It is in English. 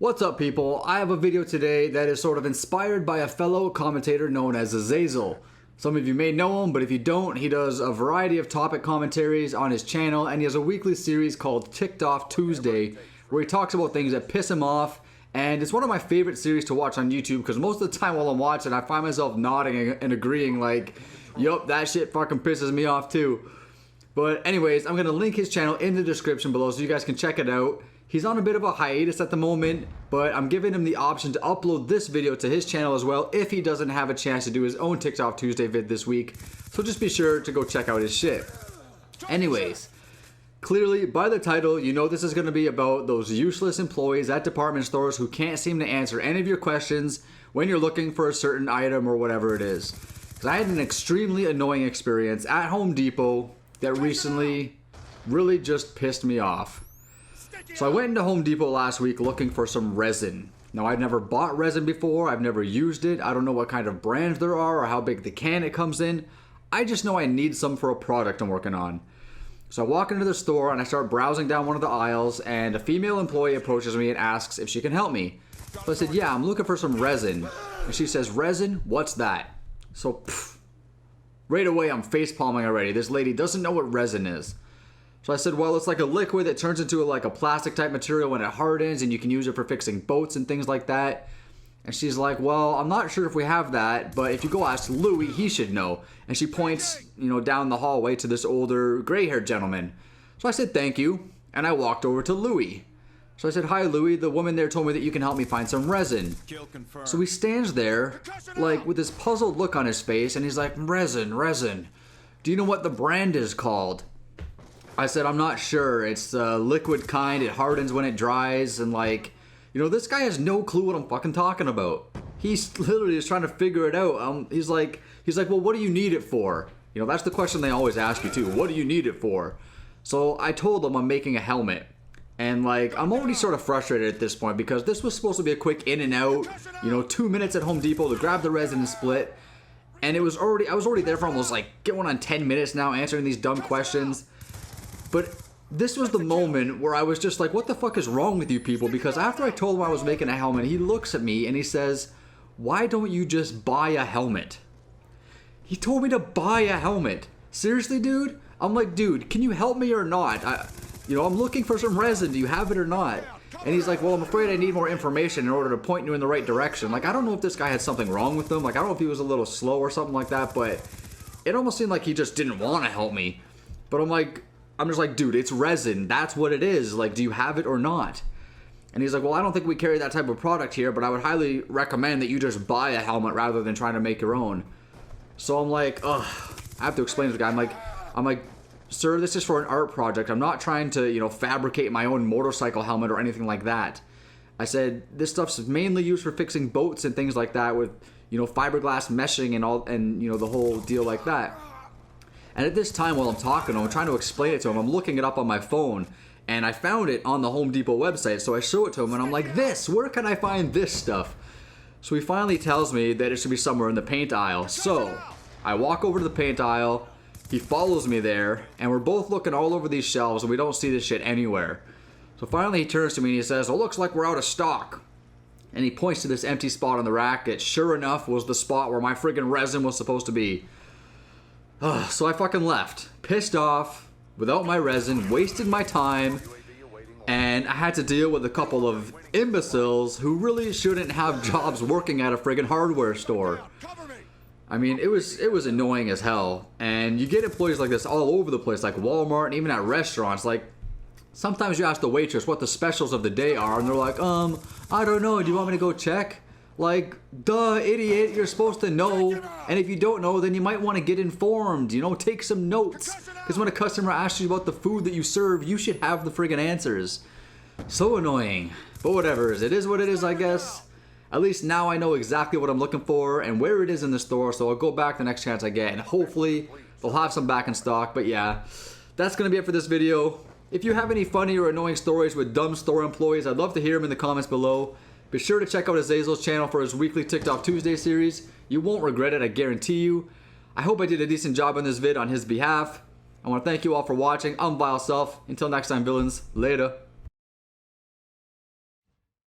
What's up, people? I have a video today that is sort of inspired by a fellow commentator known as Azazel. Some of you may know him, but if you don't, he does a variety of topic commentaries on his channel, and he has a weekly series called Ticked Off Tuesday, where he talks about things that piss him off, and it's one of my favorite series to watch on YouTube, because most of the time while I'm watching, I find myself nodding and agreeing like, yup, that shit fucking pisses me off too. But anyways, I'm going to link his channel in the description below so you guys can check it out. He's on a bit of a hiatus at the moment, but I'm giving him the option to upload this video to his channel as well if he doesn't have a chance to do his own Ticked Off Tuesday vid this week. So just be sure to go check out his shit. Anyways, clearly by the title, you know this is going to be about those useless employees at department stores who can't seem to answer any of your questions when you're looking for a certain item or whatever it is. Because I had an extremely annoying experience at Home Depot that recently really just pissed me off. So I went into Home Depot last week looking for some resin. Now, I've never bought resin before, I've never used it, I don't know what kind of brands there are or how big the can it comes in. I just know I need some for a product I'm working on. So I walk into the store and I start browsing down one of the aisles, and a female employee approaches me and asks if she can help me. So I said, yeah, I'm looking for some resin. And she says, resin? What's that? So, right away I'm facepalming already. This lady doesn't know what resin is. So I said, well, it's like a liquid that turns into like a plastic type material when it hardens, and you can use it for fixing boats and things like that. And she's like, well, I'm not sure if we have that, but if you go ask Louis, he should know. And she points, down the hallway to this older gray-haired gentleman. So I said, thank you. And I walked over to Louis. So I said, hi, Louis. The woman there told me that you can help me find some resin. So he stands there, like, with this puzzled look on his face, and he's like, resin. Do you know what the brand is called? I said, I'm not sure. It's the liquid kind. It hardens when it dries. And this guy has no clue what I'm fucking talking about. He's literally just trying to figure it out. He's like, well, what do you need it for? That's the question they always ask you too. What do you need it for? So I told him I'm making a helmet. And I'm already sort of frustrated at this point because this was supposed to be a quick in and out, 2 minutes at Home Depot to grab the resin and split. And I was already there for almost going on 10 minutes now answering these dumb questions. But this was the moment where I was just like, what the fuck is wrong with you people? Because after I told him I was making a helmet, he looks at me and he says, why don't you just buy a helmet? He told me to buy a helmet. Seriously, dude? I'm like, dude, can you help me or not? I'm looking for some resin. Do you have it or not? And he's like, well, I'm afraid I need more information in order to point you in the right direction. I don't know if this guy had something wrong with him. I don't know if he was a little slow or something like that, but it almost seemed like he just didn't want to help me. But I'm just like, dude, it's resin. That's what it is. Do you have it or not? And he's like, well, I don't think we carry that type of product here, but I would highly recommend that you just buy a helmet rather than trying to make your own. So I'm like, ugh, I have to explain to the guy. I'm like, sir, this is for an art project. I'm not trying to, fabricate my own motorcycle helmet or anything like that. I said, this stuff's mainly used for fixing boats and things like that with, fiberglass meshing and all, and, the whole deal like that. And at this time while I'm talking to him, I'm trying to explain it to him, I'm looking it up on my phone, and I found it on the Home Depot website, so I show it to him, and I'm like, where can I find this stuff? So he finally tells me that it should be somewhere in the paint aisle. So I walk over to the paint aisle, he follows me there, and we're both looking all over these shelves, and we don't see this shit anywhere. So finally he turns to me and he says, well, looks like we're out of stock. And he points to this empty spot on the rack that sure enough was the spot where my friggin' resin was supposed to be. So I fucking left, pissed off, without my resin, wasted my time, and I had to deal with a couple of imbeciles who really shouldn't have jobs working at a friggin' hardware store. I mean, it was annoying as hell, and you get employees like this all over the place, like Walmart and even at restaurants. Sometimes you ask the waitress what the specials of the day are, and they're like, I don't know, do you want me to go check? Duh, idiot, you're supposed to know, and if you don't know, then you might want to get informed, take some notes, because when a customer asks you about the food that you serve, you should have the friggin' answers. So annoying, but whatever, it is what it is, I guess. At least now I know exactly what I'm looking for and where it is in the store, so I'll go back the next chance I get, and hopefully they'll have some back in stock. But yeah, that's gonna be it for this video. If you have any funny or annoying stories with dumb store employees, I'd love to hear them in the comments below. Be sure to check out Azazel's channel for his weekly Ticked Off Tuesday series. You won't regret it, I guarantee you. I hope I did a decent job on this vid on his behalf. I want to thank you all for watching. I'm Vile Self. Until next time, villains. Later.